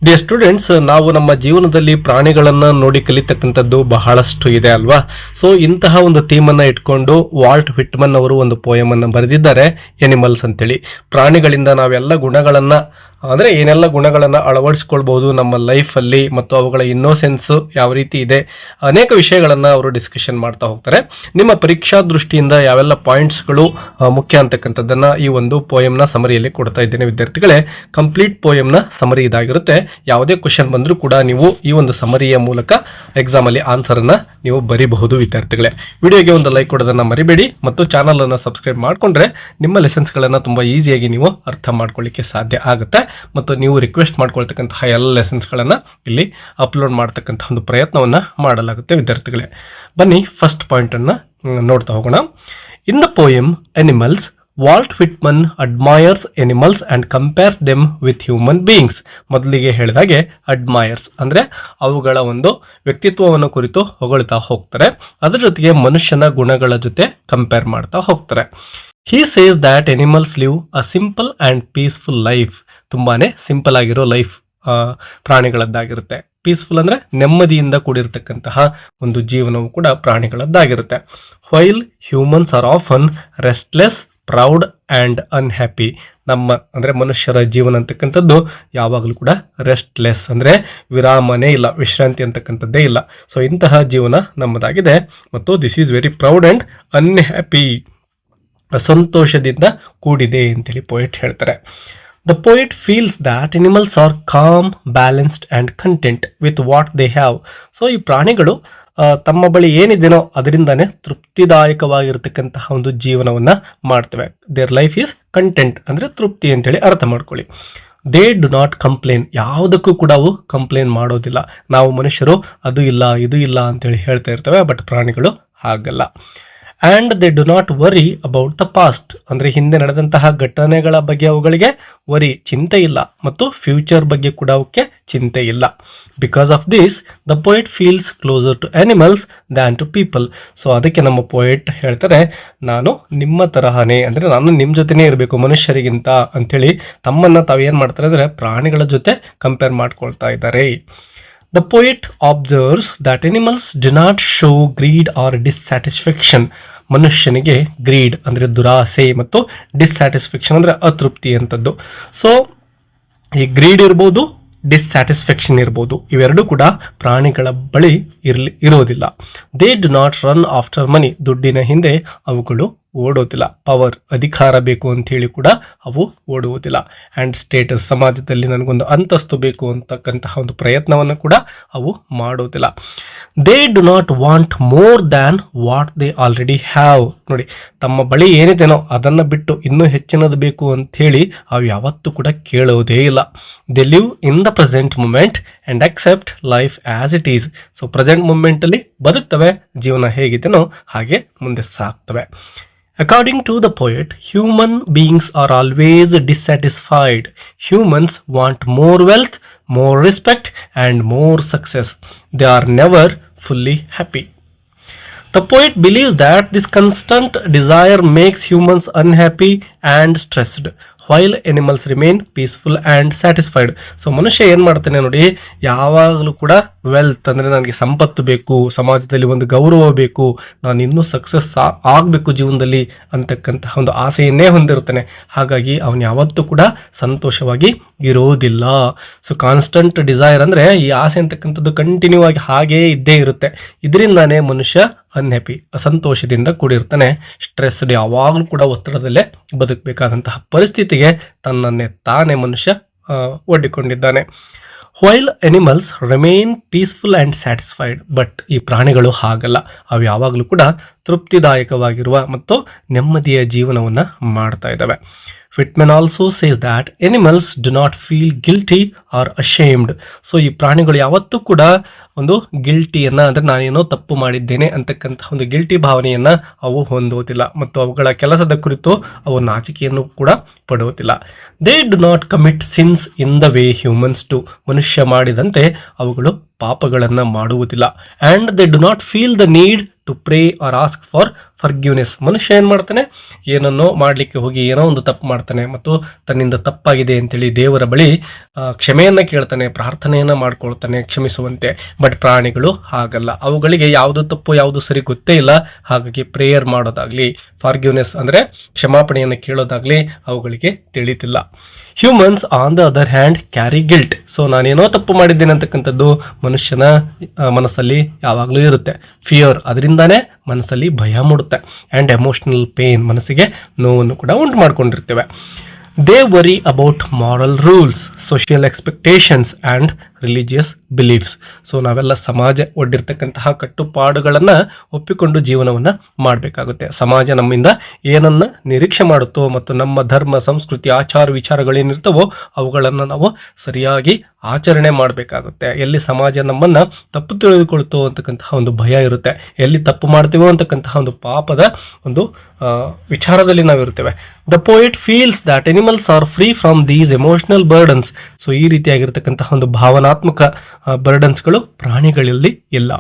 Dear students, ನಾವು ನಮ್ಮ ಜೀವನದಲ್ಲಿ ಪ್ರಾಣಿಗಳನ್ನು ನೋಡಿ ಕಲಿತಕ್ಕಂಥದ್ದು ಬಹಳಷ್ಟು ಇದೆ ಅಲ್ವಾ. ಸೊ ಇಂತಹ ಒಂದು ಥೀಮನ್ನು ಇಟ್ಕೊಂಡು ವಾಲ್ಟ್ ವಿಟ್ಮನ್ ಅವರು ಒಂದು ಪೋಯಮ್ ಅನ್ನು ಬರೆದಿದ್ದಾರೆ, ಎನಿಮಲ್ಸ್ ಅಂತೇಳಿ. ಪ್ರಾಣಿಗಳಿಂದ ನಾವೆಲ್ಲ ಗುಣಗಳನ್ನು ಅಂದರೆ ಏನೆಲ್ಲ ಗುಣಗಳನ್ನು ಅಳವಡಿಸ್ಕೊಳ್ಬಹುದು ನಮ್ಮ ಲೈಫಲ್ಲಿ ಮತ್ತು ಅವುಗಳ ಇನ್ನೋಸೆನ್ಸ್ ಯಾವ ರೀತಿ ಇದೆ, ಅನೇಕ ವಿಷಯಗಳನ್ನು ಅವರು ಡಿಸ್ಕಷನ್ ಮಾಡ್ತಾ ಹೋಗ್ತಾರೆ. ನಿಮ್ಮ ಪರೀಕ್ಷಾ ದೃಷ್ಟಿಯಿಂದ ಯಾವೆಲ್ಲ ಪಾಯಿಂಟ್ಸ್ಗಳು ಮುಖ್ಯ ಅಂತಕ್ಕಂಥದ್ದನ್ನು ಈ ಒಂದು ಪೋಯಮ್ನ ಸಮರಿಯಲ್ಲಿ ಕೊಡ್ತಾ ಇದ್ದೇನೆ ವಿದ್ಯಾರ್ಥಿಗಳೇ. ಕಂಪ್ಲೀಟ್ ಪೋಯಮ್ನ ಸಮರಿ ಇದಾಗಿರುತ್ತೆ. ಯಾವುದೇ ಕ್ವಶನ್ ಬಂದರೂ ಕೂಡ ನೀವು ಈ ಒಂದು ಸಮರಿಯ ಮೂಲಕ ಎಕ್ಸಾಮಲ್ಲಿ ಆನ್ಸರನ್ನು ನೀವು ಬರೀಬಹುದು ವಿದ್ಯಾರ್ಥಿಗಳೇ. ವಿಡಿಯೋಗೆ ಒಂದು ಲೈಕ್ ಕೊಡೋದನ್ನು ಮರಿಬೇಡಿ ಮತ್ತು ಚಾನಲನ್ನು ಸಬ್ಸ್ಕ್ರೈಬ್ ಮಾಡಿಕೊಂಡ್ರೆ ನಿಮ್ಮ ಲೆಸನ್ಸ್ಗಳನ್ನು ತುಂಬ ಈಸಿಯಾಗಿ ನೀವು ಅರ್ಥ ಮಾಡ್ಕೊಳ್ಳಿಕ್ಕೆ ಸಾಧ್ಯ ಆಗುತ್ತೆ. ಮತ್ತು ನೀವು ರಿಕ್ವೆಸ್ಟ್ ಮಾಡ್ಕೊಳ್ತಕ್ಕಂತಹ ಎಲ್ಲ ಲೆಸನ್ಸ್ಗಳನ್ನು ಇಲ್ಲಿ ಅಪ್ಲೋಡ್ ಮಾಡ್ತಕ್ಕಂಥ ಒಂದು ಪ್ರಯತ್ನವನ್ನು ಮಾಡಲಾಗುತ್ತೆ ವಿದ್ಯಾರ್ಥಿಗಳೇ. ಬನ್ನಿ ಫಸ್ಟ್ ಪಾಯಿಂಟನ್ನು ನೋಡ್ತಾ ಹೋಗೋಣ. In the poem animals, Walt Whitman admires animals and compares them with human beings. ಮೊದಲಿಗೆ ಹೇಳಿದಾಗೆ ಅಡ್ಮೈರ್ಸ್ ಅಂದರೆ ಅವುಗಳ ಒಂದು ವ್ಯಕ್ತಿತ್ವವನ್ನು ಕುರಿತು ಹೊಗಳ್ತಾ ಹೋಗ್ತಾರೆ, ಅದರ ಜೊತೆಗೆ ಮನುಷ್ಯನ ಗುಣಗಳ ಜೊತೆ ಕಂಪೇರ್ ಮಾಡ್ತಾ ಹೋಗ್ತಾರೆ. He says that animals live a simple and peaceful life. ತುಂಬಾನೇ ಸಿಂಪಲ್ ಆಗಿರೋ ಲೈಫ್ ಪ್ರಾಣಿಗಳದ್ದಾಗಿರುತ್ತೆ. ಪೀಸ್ಫುಲ್ ಅಂದರೆ ನೆಮ್ಮದಿಯಿಂದ ಕೂಡಿರ್ತಕ್ಕಂತಹ ಒಂದು ಜೀವನವು ಕೂಡ ಪ್ರಾಣಿಗಳದ್ದಾಗಿರುತ್ತೆ. While humans are often restless, proud and unhappy. ನಮ್ಮ ಅಂದರೆ ಮನುಷ್ಯರ ಜೀವನ ಅಂತಕ್ಕಂಥದ್ದು ಯಾವಾಗಲೂ ಕೂಡ ರೆಸ್ಟ್ಲೆಸ್ ಅಂದರೆ ವಿರಾಮನೇ ಇಲ್ಲ, ವಿಶ್ರಾಂತಿ ಅಂತಕ್ಕಂಥದ್ದೇ ಇಲ್ಲ. ಸೊ ಇಂತಹ ಜೀವನ ನಮ್ಮದಾಗಿದೆ ಮತ್ತು this is very proud and unhappy, ಅಸಂತೋಷದಿಂದ ಕೂಡಿದೆ ಅಂತೇಳಿ ಪೋಯೆಟ್ ಹೇಳ್ತಾರೆ. The poet feels that animals are calm, balanced and content with what they have. So ಈ ಪ್ರಾಣಿಗಳು ತಮ್ಮ ಬಳಿ ಏನಿದೆನೋ ಅದರಿಂದಾನೇ ತೃಪ್ತಿದಾಯಕವಾಗಿರ್ತಕ್ಕಂತಹ ಒಂದು ಜೀವನವನ್ನು ಮಾಡ್ತವೆ. ದೇರ್ ಲೈಫ್ ಈಸ್ ಕಂಟೆಂಟ್ ಅಂದರೆ ತೃಪ್ತಿ ಅಂತೇಳಿ ಅರ್ಥ ಮಾಡ್ಕೊಳ್ಳಿ. ದೇ ಡು ನಾಟ್ ಕಂಪ್ಲೇನ್, ಯಾವುದಕ್ಕೂ ಕೂಡ ಅವು ಕಂಪ್ಲೇನ್ ಮಾಡೋದಿಲ್ಲ. ನಾವು ಮನುಷ್ಯರು ಅದು ಇಲ್ಲ ಇದು ಇಲ್ಲ ಅಂತೇಳಿ ಹೇಳ್ತಾ ಇರ್ತೇವೆ, ಬಟ್ ಪ್ರಾಣಿಗಳು ಹಾಗಲ್ಲ. And they do not worry about the past, ಅಂದರೆ ಹಿಂದೆ ನಡೆದಂತಹ ಘಟನೆಗಳ ಬಗ್ಗೆ ಅವುಗಳಿಗೆ ಚಿಂತೆ ಇಲ್ಲ, ಮತ್ತು ಫ್ಯೂಚರ್ ಬಗ್ಗೆ ಕೂಡ ಅವಕ್ಕೆ ಚಿಂತೆ ಇಲ್ಲ. Because of this the poet feels closer to animals than to people. So ಅದಕ್ಕೆ ನಮ್ಮ ಪೋಯೆಟ್ ಹೇಳ್ತಾರೆ, ನಾನು ನಿಮ್ಮ ತರಹನೇ, ಅಂದರೆ ನಾನು ನಿಮ್ಮ ಜೊತೆನೇ ಇರಬೇಕು ಮನುಷ್ಯರಿಗಿಂತ ಅಂಥೇಳಿ ತಮ್ಮನ್ನು ತಾವೇನು ಮಾಡ್ತಾರೆ ಅಂದರೆ ಪ್ರಾಣಿಗಳ ಜೊತೆ ಕಂಪೇರ್ ಮಾಡ್ಕೊಳ್ತಾ ಇದ್ದಾರೆ. The poet observes that animals do not show greed or dissatisfaction. ಮನುಷ್ಯನಿಗೆ ಗ್ರೀಡ್ ಅಂದರೆ ದುರಾಸೆ ಮತ್ತು ಡಿಸ್ಸ್ಯಾಟಿಸ್ಫ್ಯಾಕ್ಷನ್ ಅಂದರೆ ಅತೃಪ್ತಿ ಅಂತದ್ದು. ಸೊ ಈ ಗ್ರೀಡ್ ಇರ್ಬೋದು, ಡಿಸ್ಸ್ಯಾಟಿಸ್ಫ್ಯಾಕ್ಷನ್ ಇರ್ಬೋದು, ಇವೆರಡೂ ಕೂಡ ಪ್ರಾಣಿಗಳ ಬಳಿ ಇರೋದಿಲ್ಲ. They do not run after money, ದುಡ್ಡಿನ ಹಿಂದೆ ಅವುಗಳು ಓಡೋದಿಲ್ಲ. ಪವರ್, ಅಧಿಕಾರ ಬೇಕು ಅಂಥೇಳಿ ಕೂಡ ಅವು ಓಡುವುದಿಲ್ಲ. ಆ್ಯಂಡ್ ಸ್ಟೇಟಸ್, ಸಮಾಜದಲ್ಲಿ ನನಗೊಂದು ಅಂತಸ್ತು ಬೇಕು ಅಂತಕ್ಕಂತಹ ಒಂದು ಪ್ರಯತ್ನವನ್ನು ಕೂಡ ಅವು ಮಾಡೋದಿಲ್ಲ. They do not want more than what they already have. ನೋಡಿ, ತಮ್ಮ ಬಳಿ ಏನಿದೆನೋ ಅದನ್ನು ಬಿಟ್ಟು ಇನ್ನೂ ಹೆಚ್ಚಿನದು ಬೇಕು ಅಂಥೇಳಿ ಅವು ಯಾವತ್ತೂ ಕೂಡ ಕೇಳೋದೇ ಇಲ್ಲ. They live in the present moment and accept life as it is. So present ಮೂಮೆಂಟಲ್ಲಿ ಬದುಕ್ತವೆ, ಜೀವನ ಹೇಗಿದೆನೋ ಹಾಗೆ ಮುಂದೆ ಸಾಕ್ತವೆ. According to the poet, human beings are always dissatisfied. Humans want more wealth, more respect, and more success. They are never fully happy. The poet believes that this constant desire makes humans unhappy and stressed, while animals remain peaceful and satisfied. So ಮನುಷ್ಯ ಏನು ಮಾಡ್ತಾನೆ ನೋಡಿ, ಯಾವಾಗಲೂ ಕೂಡ wealth ಅಂದರೆ ನನಗೆ ಸಂಪತ್ತು ಬೇಕು, ಸಮಾಜದಲ್ಲಿ ಒಂದು ಗೌರವ ಬೇಕು, ನಾನು ಇನ್ನೂ ಸಕ್ಸಸ್ ಆಗಬೇಕು ಜೀವನದಲ್ಲಿ ಅಂತಕ್ಕಂತಹ ಒಂದು ಆಸೆಯನ್ನೇ ಹೊಂದಿರ್ತಾನೆ. ಹಾಗಾಗಿ ಅವನು ಯಾವತ್ತೂ ಕೂಡ ಸಂತೋಷವಾಗಿ ಇರೋದಿಲ್ಲ. ಸೊ ಕಾನ್ಸ್ಟಂಟ್ ಡಿಸೈರ್ ಅಂದರೆ ಈ ಆಸೆ ಅಂತಕ್ಕಂಥದ್ದು ಕಂಟಿನ್ಯೂ ಆಗಿ ಹಾಗೇ ಇದ್ದೇ ಇರುತ್ತೆ. ಇದರಿಂದಾನೇ ಮನುಷ್ಯ ಅನ್ಹ್ಯಾಪಿ, ಅಸಂತೋಷದಿಂದ ಕೂಡಿರ್ತಾನೆ, ಸ್ಟ್ರೆಸ್ಡ್, ಯಾವಾಗಲೂ ಕೂಡ ಒತ್ತಡದಲ್ಲೇ ಬದುಕಬೇಕಾದಂತಹ ಪರಿಸ್ಥಿತಿಗೆ ತನ್ನನ್ನೇ ತಾನೇ ಮನುಷ್ಯ ಒಡ್ಡಿಕೊಂಡಿದ್ದಾನೆ. While animals remain peaceful and satisfied. But ಈ ಪ್ರಾಣಿಗಳು ಹಾಗಲ್ಲ, ಅವು ಯಾವಾಗಲೂ ಕೂಡ ತೃಪ್ತಿದಾಯಕವಾಗಿರುವ ಮತ್ತು ನೆಮ್ಮದಿಯ ಜೀವನವನ್ನು ಮಾಡ್ತಾ ಇದ್ದಾವೆ. Whitman also says that animals do not feel guilty or ashamed. So ಈ ಪ್ರಾಣಿಗಳು ಯಾವತ್ತೂ ಕೂಡ ಒಂದು ಗಿಲ್ಟಿಯನ್ನು, ಅಂದರೆ ನಾನೇನೋ ತಪ್ಪು ಮಾಡಿದ್ದೇನೆ ಅಂತಕ್ಕಂತಹ ಒಂದು ಗಿಲ್ಟಿ ಭಾವನೆಯನ್ನು ಅವು ಹೊಂದೋದಿಲ್ಲ, ಮತ್ತು ಅವುಗಳ ಕೆಲಸದ ಕುರಿತು ಅವು ನಾಚಿಕೆಯನ್ನು ಕೂಡ ಪಡುವುದಿಲ್ಲ. They do not commit sins in the way humans do. ಮನುಷ್ಯ ಮಾಡಿದಂತೆ ಅವುಗಳು ಪಾಪಗಳನ್ನು ಮಾಡುವುದಿಲ್ಲ. And they do not feel the need to pray or ask for forgiveness. ಮನುಷ್ಯ ಏನು ಮಾಡ್ತಾನೆ, ಏನನ್ನೋ ಮಾಡಲಿಕ್ಕೆ ಹೋಗಿ ಏನೋ ಒಂದು ತಪ್ಪು ಮಾಡ್ತಾನೆ ಮತ್ತು ತನ್ನಿಂದ ತಪ್ಪಾಗಿದೆ ಅಂತೇಳಿ ದೇವರ ಬಳಿ ಕ್ಷಮೆಯನ್ನು ಕೇಳ್ತಾನೆ, ಪ್ರಾರ್ಥನೆಯನ್ನು ಮಾಡ್ಕೊಳ್ತಾನೆ ಕ್ಷಮಿಸುವಂತೆ. ಬಟ್ ಪ್ರಾಣಿಗಳು ಹಾಗಲ್ಲ, ಅವುಗಳಿಗೆ ಯಾವುದು ತಪ್ಪು ಯಾವುದು ಸರಿ ಗೊತ್ತೇ ಇಲ್ಲ. ಹಾಗಾಗಿ ಪ್ರೇಯರ್ ಮಾಡೋದಾಗ್ಲಿ, ಫಾರ್ಗ್ಯೂನೆಸ್ ಅಂದರೆ ಕ್ಷಮಾಪಣೆಯನ್ನು ಕೇಳೋದಾಗ್ಲಿ ಅವುಗಳಿಗೆ ತಿಳಿತಿಲ್ಲ. Humans on the other hand carry guilt. So ನಾನೇನೋ ತಪ್ಪು ಮಾಡಿದ್ದೇನೆ ಅಂತಕ್ಕಂಥದ್ದು ಮನುಷ್ಯನ ಮನಸ್ಸಲ್ಲಿ ಯಾವಾಗಲೂ ಇರುತ್ತೆ. ಫಿಯರ್, ಅದರಿಂದಾನೇ ಮನಸ್ಸಲ್ಲಿ ಭಯ ಮೂಡುತ್ತೆ. ಆ್ಯಂಡ್ ಎಮೋಷನಲ್ ಪೇನ್, ಮನಸ್ಸಿಗೆ ನೋವನ್ನು ಕೂಡ ಉಂಟು ಮಾಡ್ಕೊಂಡಿರ್ತೇವೆ. They worry about moral rules, social expectations and religious beliefs. So ನಾವೆಲ್ಲ ಸಮಾಜ ಒಡ್ಡಿರ್ತಕ್ಕಂತಹ ಕಟ್ಟುಪಾಡುಗಳನ್ನು ಒಪ್ಪಿಕೊಂಡು ಜೀವನವನ್ನು ಮಾಡಬೇಕಾಗುತ್ತೆ. ಸಮಾಜ ನಮ್ಮಿಂದ ಏನನ್ನು ನಿರೀಕ್ಷೆ ಮಾಡುತ್ತೋ ಮತ್ತು ನಮ್ಮ ಧರ್ಮ ಸಂಸ್ಕೃತಿ ಆಚಾರ ವಿಚಾರಗಳೇನಿರ್ತವೋ ಅವುಗಳನ್ನು ನಾವು ಸರಿಯಾಗಿ ಆಚರಣೆ ಮಾಡಬೇಕಾಗುತ್ತೆ. ಎಲ್ಲಿ ಸಮಾಜ ನಮ್ಮನ್ನು ತಪ್ಪು ತಿಳಿದುಕೊಳ್ತೋ ಅಂತಕ್ಕಂತಹ ಒಂದು ಭಯ ಇರುತ್ತೆ, ಎಲ್ಲಿ ತಪ್ಪು ಮಾಡ್ತೀವೋ ಅಂತಕ್ಕಂತಹ ಒಂದು ಪಾಪದ ಒಂದು ವಿಚಾರದಲ್ಲಿ ನಾವಿರ್ತೇವೆ. The poet feels that animals are free from these emotional burdens. So ಈ ರೀತಿಯಾಗಿರ್ತಕ್ಕಂತಹ ಒಂದು ಭಾವನಾತ್ಮಕ ಬರ್ಡನ್ಸ್ಗಳು ಪ್ರಾಣಿಗಳಲ್ಲಿ ಇಲ್ಲ.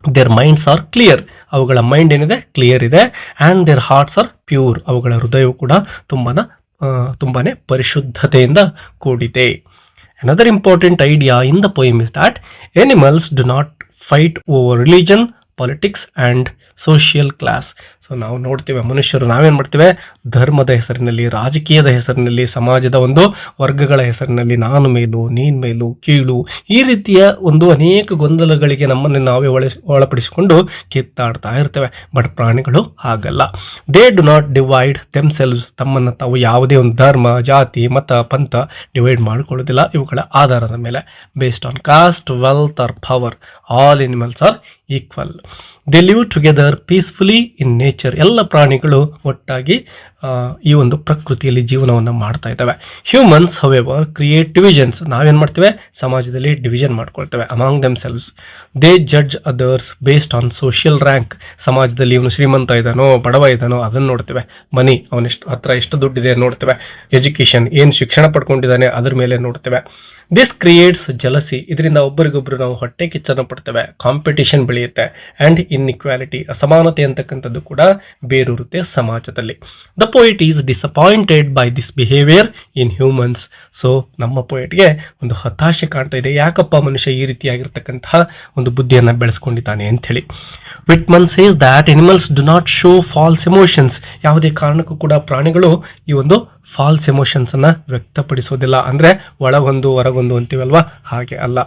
ದೇರ್ ಮೈಂಡ್ಸ್ ಆರ್ ಕ್ಲಿಯರ್, ಅವುಗಳ ಮೈಂಡ್ ಏನಿದೆ ಕ್ಲಿಯರ್ ಇದೆ. And their hearts are pure, ಅವುಗಳ ಹೃದಯವು ಕೂಡ ತುಂಬಾನೇ ಪರಿಶುದ್ಧತೆಯಿಂದ ಕೂಡಿದೆ. Another important idea in the poem is that animals do not fight over religion, politics and social class. So ನಾವು ನೋಡ್ತೇವೆ ಮನುಷ್ಯರು ನಾವೇನು ಮಾಡ್ತೇವೆ, ಧರ್ಮದ ಹೆಸರಿನಲ್ಲಿ, ರಾಜಕೀಯದ ಹೆಸರಿನಲ್ಲಿ, ಸಮಾಜದ ಒಂದು ವರ್ಗಗಳ ಹೆಸರಿನಲ್ಲಿ ನಾನು ಮೇಲು ನೀನು ಮೇಲು ಕೀಳು ಈ ರೀತಿಯ ಒಂದು ಅನೇಕ ಗೊಂದಲಗಳಿಗೆ ನಮ್ಮನ್ನು ನಾವೇ ಒಳಪಡಿಸಿಕೊಂಡು ಕಿತ್ತಾಡ್ತಾ ಇರ್ತೇವೆ. ಬಟ್ ಪ್ರಾಣಿಗಳು ಹಾಗಲ್ಲ. They do not divide themselves, ತಮ್ಮನ್ನು ತಾವು ಯಾವುದೇ ಒಂದು ಧರ್ಮ ಜಾತಿ ಮತ ಪಂಥ ಡಿವೈಡ್ ಮಾಡಿಕೊಳ್ಳೋದಿಲ್ಲ ಇವುಗಳ ಆಧಾರದ ಮೇಲೆ. Based on caste, wealth or power, all animals are equal. They live together peacefully in nature. ಎಲ್ಲ ಪ್ರಾಣಿಗಳು ಒಟ್ಟಾಗಿ ಈ ಒಂದು ಪ್ರಕೃತಿಯಲ್ಲಿ ಜೀವನವನ್ನು ಮಾಡ್ತಾ ಇದ್ದಾವೆ. Humans however create divisions. ನಾವೇನು ಮಾಡ್ತೇವೆ, ಸಮಾಜದಲ್ಲಿ ಡಿವಿಷನ್ ಮಾಡ್ಕೊಳ್ತೇವೆ among themselves. They judge others based on social rank. ಸಮಾಜದಲ್ಲಿ ಇವನು ಶ್ರೀಮಂತ ಇದ್ದಾನೋ ಬಡವ ಇದ್ದಾನೋ ಅದನ್ನು ನೋಡ್ತೇವೆ. ಮನಿ, ಹತ್ರ ಎಷ್ಟು ದುಡ್ಡಿದೆ ನೋಡ್ತೇವೆ. ಎಜುಕೇಷನ್, ಏನು ಶಿಕ್ಷಣ ಪಡ್ಕೊಂಡಿದ್ದಾನೆ ಅದ್ರ ಮೇಲೆ ನೋಡ್ತೇವೆ. This creates jealousy. ಇದರಿಂದ ಒಬ್ಬರಿಗೊಬ್ಬರು ನಾವು ಹೊಟ್ಟೆ ಕಿಚ್ಚನ್ನು ಪಡ್ತೇವೆ. ಕಾಂಪಿಟೇಷನ್ ಬೆಳೆಯುತ್ತೆ. ಆ್ಯಂಡ್ ಇನ್ಇಕ್ವಾಲಿಟಿ, ಅಸಮಾನತೆ ಅಂತಕ್ಕಂಥದ್ದು ಕೂಡ ಬೇರೂರುತ್ತೆ ಸಮಾಜದಲ್ಲಿ. The poet is disappointed by this behaviour in humans. So ನಮ್ಮ ಪೋಯಿಟ್ಗೆ ಒಂದು ಹತಾಶೆ ಕಾಣ್ತಾ ಇದೆ, ಯಾಕಪ್ಪ ಮನುಷ್ಯ ಈ ರೀತಿಯಾಗಿರ್ತಕ್ಕಂತಹ ಒಂದು ಬುದ್ಧಿಯನ್ನು ಬೆಳೆಸ್ಕೊಂಡಿದ್ದಾನೆ ಅಂಥೇಳಿ. Whitman says that animals do not show false emotions. ಯಾವುದೇ ಕಾರಣಕ್ಕೂ ಕೂಡ ಪ್ರಾಣಿಗಳು ಈ ಒಂದು ಫಾಲ್ಸ್ ಎಮೋಷನ್ಸನ್ನು ವ್ಯಕ್ತಪಡಿಸೋದಿಲ್ಲ. ಅಂದರೆ ಒಳಗೊಂದು ಹೊರಗೊಂದು ಅಂತೀವಲ್ವ, ಹಾಗೆ ಅಲ್ಲ.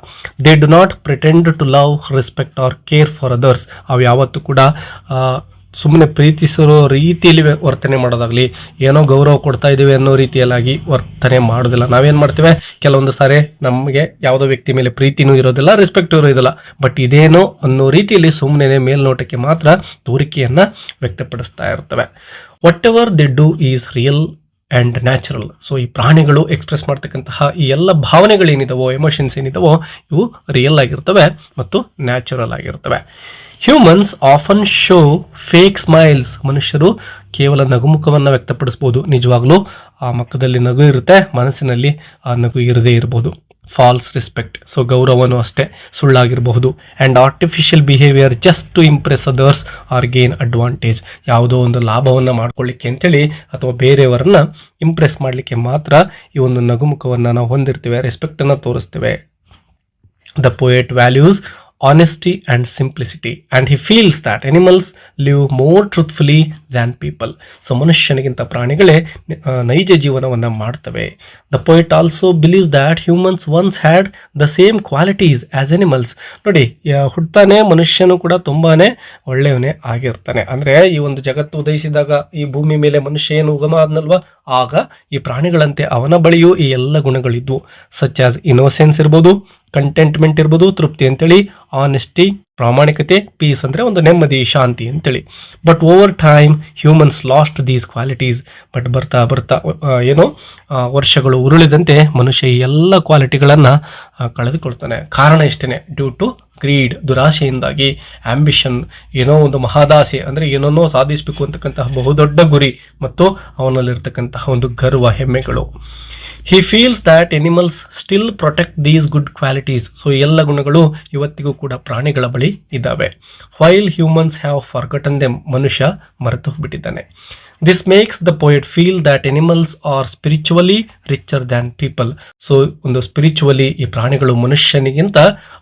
They do not pretend to love, respect or care for others. ಅವು ಯಾವತ್ತೂ ಕೂಡ ಸುಮ್ಮನೆ ಪ್ರೀತಿಸಿರೋ ರೀತಿಯಲ್ಲಿ ವರ್ತನೆ ಮಾಡೋದಾಗಲಿ, ಏನೋ ಗೌರವ ಕೊಡ್ತಾ ಇದ್ದೀವಿ ಅನ್ನೋ ರೀತಿಯಲ್ಲಾಗಿ ವರ್ತನೆ ಮಾಡೋದಿಲ್ಲ. ನಾವೇನು ಮಾಡ್ತೇವೆ, ಕೆಲವೊಂದು ಸಾರಿ ನಮಗೆ ಯಾವುದೋ ವ್ಯಕ್ತಿ ಮೇಲೆ ಪ್ರೀತಿನೂ ಇರೋದಿಲ್ಲ, ರೆಸ್ಪೆಕ್ಟು ಇರೋದಿಲ್ಲ, ಬಟ್ ಇದೇನೋ ಅನ್ನೋ ರೀತಿಯಲ್ಲಿ ಸುಮ್ಮನೆ ಮೇಲ್ನೋಟಕ್ಕೆ ಮಾತ್ರ ತೋರಿಕೆಯನ್ನು ವ್ಯಕ್ತಪಡಿಸ್ತಾ ಇರ್ತವೆ. What ever they do is real and natural. So ಈ ಪ್ರಾಣಿಗಳು ಎಕ್ಸ್ಪ್ರೆಸ್ ಮಾಡ್ತಕ್ಕಂತಹ ಈ ಎಲ್ಲ ಭಾವನೆಗಳೇನಿದಾವೋ, ಎಮೋಷನ್ಸ್ ಏನಿದಾವೋ ಇವು ರಿಯಲ್ ಆಗಿರ್ತವೆ ಮತ್ತು ನ್ಯಾಚುರಲ್ ಆಗಿರ್ತವೆ. Humans often show fake smiles. ಮನುಷ್ಯರು ಕೇವಲ ನಗುಮುಖವನ್ನು ವ್ಯಕ್ತಪಡಿಸ್ಬೋದು, ನಿಜವಾಗ್ಲೂ ಆ ಮುಖದಲ್ಲಿ ನಗು ಇರುತ್ತೆ, ಮನಸ್ಸಿನಲ್ಲಿ ಆ ನಗು ಇರದೇ ಇರ್ಬೋದು. ಫಾಲ್ಸ್ ರೆಸ್ಪೆಕ್ಟ್, ಸೊ ಗೌರವನೂ ಅಷ್ಟೇ ಸುಳ್ಳಾಗಿರಬಹುದು. And artificial behaviour just to impress others or gain advantage. ಯಾವುದೋ ಒಂದು ಲಾಭವನ್ನು ಮಾಡ್ಕೊಳ್ಳಿಕ್ಕೆ ಅಂತೇಳಿ ಅಥವಾ ಬೇರೆಯವರನ್ನ ಇಂಪ್ರೆಸ್ ಮಾಡಲಿಕ್ಕೆ ಮಾತ್ರ ಈ ಒಂದು ನಗುಮುಖವನ್ನು ನಾವು ಹೊಂದಿರ್ತೇವೆ, ರೆಸ್ಪೆಕ್ಟನ್ನು ತೋರಿಸ್ತೇವೆ. The poet values honesty and simplicity and he feels that animals live more truthfully than people. So ಮನುಷ್ಯನಿಗಿಂತ ಪ್ರಾಣಿಗಳೇ ನೈಜ ಜೀವನವನ್ನು ಮಾಡ್ತವೆ. The poet also believes that humans once had the same qualities as animals. ನೋಡಿ, ಹುಡ್ತಾನೆ ಮನುಷ್ಯನು ಕೂಡ ತುಂಬಾ ಒಳ್ಳೆಯವನೇ ಆಗಿರ್ತಾನೆ. ಅಂದರೆ ಈ ಒಂದು ಜಗತ್ತು ಉದಯಿಸಿದಾಗ ಈ ಭೂಮಿ ಮೇಲೆ ಮನುಷ್ಯ ಏನು ಉಗಮ ಆದ್ನಲ್ವ, ಆಗ ಈ ಪ್ರಾಣಿಗಳಂತೆ ಅವನ ಬಳಿಯೂ ಈ ಎಲ್ಲ ಗುಣಗಳಿದ್ವು. ಸಚ್ ಆಸ್ ಇನ್ನೋಸೆನ್ಸ್ ಇರ್ಬೋದು, ಕಂಟೆಂಟ್ಮೆಂಟ್ ಇರ್ಬೋದು, ತೃಪ್ತಿ ಅಂತೇಳಿ, ಆನೆಸ್ಟಿ ಪ್ರಾಮಾಣಿಕತೆ, ಪೀಸ್ ಅಂದರೆ ಒಂದು ನೆಮ್ಮದಿ ಶಾಂತಿ ಅಂತೇಳಿ. But over time humans last these qualities. But ಬರ್ತಾ ಬರ್ತಾ ಏನೋ ವರ್ಷಗಳು ಉರುಳಿದಂತೆ ಮನುಷ್ಯ ಈ ಎಲ್ಲ ಕ್ವಾಲಿಟಿಗಳನ್ನು ಕಳೆದುಕೊಳ್ತಾನೆ. ಕಾರಣ ಇಷ್ಟೇ, ಡ್ಯೂ ಟು ಗ್ರೀಡ್ ದುರಾಶೆಯಿಂದಾಗಿ, ಆಂಬಿಷನ್ ಏನೋ ಒಂದು ಮಹಾದಾಸೆ ಅಂದರೆ ಏನನ್ನೋ ಸಾಧಿಸಬೇಕು ಅಂತಕ್ಕಂತಹ ಬಹುದೊಡ್ಡ ಗುರಿ ಮತ್ತು ಅವನಲ್ಲಿರ್ತಕ್ಕಂತಹ ಒಂದು ಗರ್ವ ಹೆಮ್ಮೆಗಳು. He feels that animals still protect these good qualities. So ಎಲ್ಲ ಗುಣಗಳು ಇವತ್ತಿಗೂ ಕೂಡ ಪ್ರಾಣಿಗಳ ಬಳಿ ಇದ್ದಾವೆ. While humans have forgotten them, ಮನುಷ್ಯ ಮರೆತು ಬಿಟ್ಟಿದ್ದಾನೆ. This makes the poet feel that animals are spiritually richer than people. So ಒಂದು ಸ್ಪಿರಿಚುವಲಿ ಈ ಪ್ರಾಣಿಗಳು ಮನುಷ್ಯನಿಗಿಂತ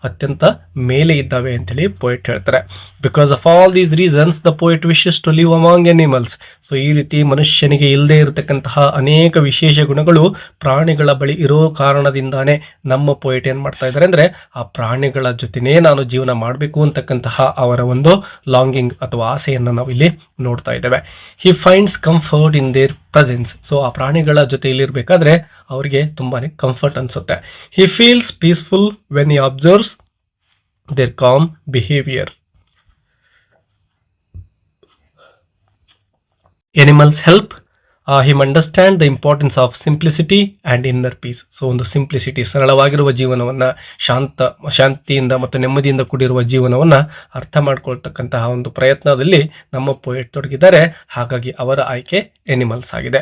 ಅತ್ಯಂತ ಮೇಲೆ ಇದ್ದಾವೆ ಅಂತೇಳಿ ಪೋಯೆಟ್ ಹೇಳ್ತಾರೆ. Because of all these reasons the poet wishes to live among animals. So ಈ ರೀತಿ ಮನುಷ್ಯನಿಗೆ ಇಲ್ಲದೆ ಇರತಕ್ಕಂತಹ ಅನೇಕ ವಿಶೇಷ ಗುಣಗಳು ಪ್ರಾಣಿಗಳ ಬಳಿ ಇರೋ ಕಾರಣದಿಂದಾನೇ ನಮ್ಮ ಪೋಯೆಟ್ ಏನು ಮಾಡ್ತಾ ಇದ್ದಾರೆ ಅಂದರೆ ಆ ಪ್ರಾಣಿಗಳ ಜೊತೆನೇ ನಾನು ಜೀವನ ಮಾಡಬೇಕು ಅಂತಕ್ಕಂತಹ ಅವರ ಒಂದು ಲಾಂಗಿಂಗ್ ಅಥವಾ ಆಸೆಯನ್ನು ನಾವು ಇಲ್ಲಿ ನೋಡ್ತಾ ಇದ್ದೇವೆ. He finds comfort in their presence. So ಆ ಪ್ರಾಣಿಗಳ ಜೊತೆಯಲ್ಲಿರಬೇಕಾದ್ರೆ ಅವರಿಗೆ ತುಂಬಾ ಕಂಫರ್ಟ್ ಅನಿಸುತ್ತೆ. He feels peaceful when he observes their calm behaviour. Animals help him understand the importance of simplicity and inner peace. So ಒಂದು ಸಿಂಪ್ಲಿಸಿಟಿ, ಸರಳವಾಗಿರುವ ಜೀವನವನ್ನು, ಶಾಂತಿಯಿಂದ ಮತ್ತು ನೆಮ್ಮದಿಯಿಂದ ಕೂಡಿರುವ ಜೀವನವನ್ನು ಅರ್ಥ ಮಾಡ್ಕೊಳ್ತಕ್ಕಂತಹ ಒಂದು ಪ್ರಯತ್ನದಲ್ಲಿ ನಮ್ಮ ಪೋಯೆಟ್ ತೊಡಗಿದ್ದಾರೆ. ಹಾಗಾಗಿ ಅವರ ಆಯ್ಕೆ ಎನಿಮಲ್ಸ್ ಆಗಿದೆ.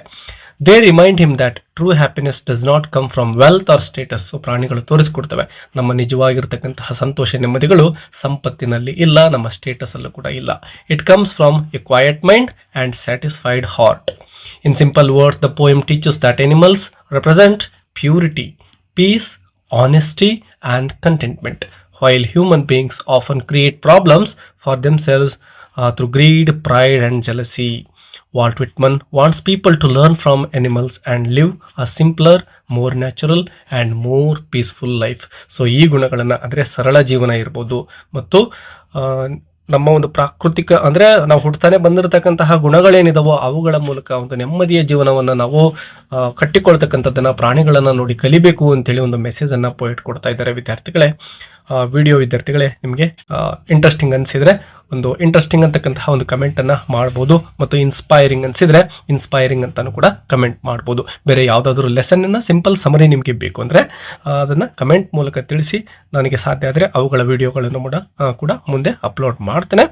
They remind him that true happiness does not come from wealth R status. So ಪ್ರಾಣಿಗಳು ತೋರಿಸ್ಕೊಡ್ತವೆ ನಮ್ಮ ನಿಜವಾಗಿರ್ತಕ್ಕಂತಹ ಸಂತೋಷ ನೆಮ್ಮದಿಗಳು ಸಂಪತ್ತಿನಲ್ಲಿ ಇಲ್ಲ, ನಮ್ಮ ಸ್ಟೇಟಸಲ್ಲೂ ಕೂಡ ಇಲ್ಲ. It comes from A quiet mind and satisfied heart. In simple words, the poem teaches that animals represent purity, peace, honesty, and contentment, while human beings often create problems for themselves through greed, pride, and jealousy. Walt Whitman wants people to learn from animals and live a simpler, more natural, and more peaceful life. So ಈ ಗುಣಗಳನ್ನು ಅಂದರೆ ಸರಳ ಜೀವನ ಇರ್ಬೋದು ಮತ್ತು ನಮ್ಮ ಒಂದು ಪ್ರಾಕೃತಿಕ ಅಂದರೆ ನಾವು ಹುಡ್ತಾನೆ ಬಂದಿರತಕ್ಕಂತಹ ಗುಣಗಳೇನಿದಾವೋ ಅವುಗಳ ಮೂಲಕ ಒಂದು ನೆಮ್ಮದಿಯ ಜೀವನವನ್ನು ನಾವು ಕಟ್ಟಿಕೊಳ್ತಕ್ಕಂಥದ್ದನ್ನು ಪ್ರಾಣಿಗಳನ್ನು ನೋಡಿ ಕಲಿಬೇಕು ಅಂತೇಳಿ ಒಂದು ಮೆಸೇಜನ್ನು ಪೋಯೆಟ್ ಕೊಡ್ತಾ ಇದ್ದಾರೆ. ವಿದ್ಯಾರ್ಥಿಗಳೇ, ವಿಡಿಯೋ ವಿದ್ಯಾರ್ಥಿಗಳೇ, ನಿಮಗೆ ಇಂಟ್ರೆಸ್ಟಿಂಗ್ ಅನಿಸಿದರೆ ಒಂದು ಇಂಟ್ರೆಸ್ಟಿಂಗ್ ಅಂತಕ್ಕಂತಹ ಒಂದು ಕಮೆಂಟನ್ನು ಮಾಡ್ಬೋದು ಮತ್ತು ಇನ್ಸ್ಪೈರಿಂಗ್ ಅನಿಸಿದರೆ ಇನ್ಸ್ಪೈರಿಂಗ್ ಅಂತಲೂ ಕೂಡ ಕಮೆಂಟ್ ಮಾಡ್ಬೋದು. ಬೇರೆ ಯಾವುದಾದ್ರೂ ಲೆಸನ್ನ ಸಿಂಪಲ್ ಸಮರಿ ನಿಮಗೆ ಬೇಕು ಅಂದರೆ ಅದನ್ನು ಕಮೆಂಟ್ ಮೂಲಕ ತಿಳಿಸಿ. ನನಗೆ ಸಾಧ್ಯ ಆದರೆ ಅವುಗಳ ವಿಡಿಯೋಗಳನ್ನು ಕೂಡ ಮುಂದೆ ಅಪ್ಲೋಡ್ ಮಾಡ್ತೇನೆ.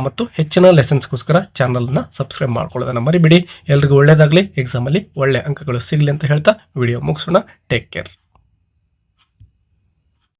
ಮತ್ತು ಹೆಚ್ಚಿನ ಲೆಸನ್ಸ್ಗೋಸ್ಕರ ಚಾನಲ್ನ ಸಬ್ಸ್ಕ್ರೈಬ್ ಮಾಡ್ಕೊಳ್ಳೋದನ್ನು ಮರಿಬೇಡಿ. ಎಲ್ರಿಗೂ ಒಳ್ಳೆಯದಾಗಲಿ, ಎಕ್ಸಾಮಲ್ಲಿ ಒಳ್ಳೆ ಅಂಕಗಳು ಸಿಗಲಿ ಅಂತ ಹೇಳ್ತಾ ವಿಡಿಯೋ ಮುಗಿಸೋಣ. Take care.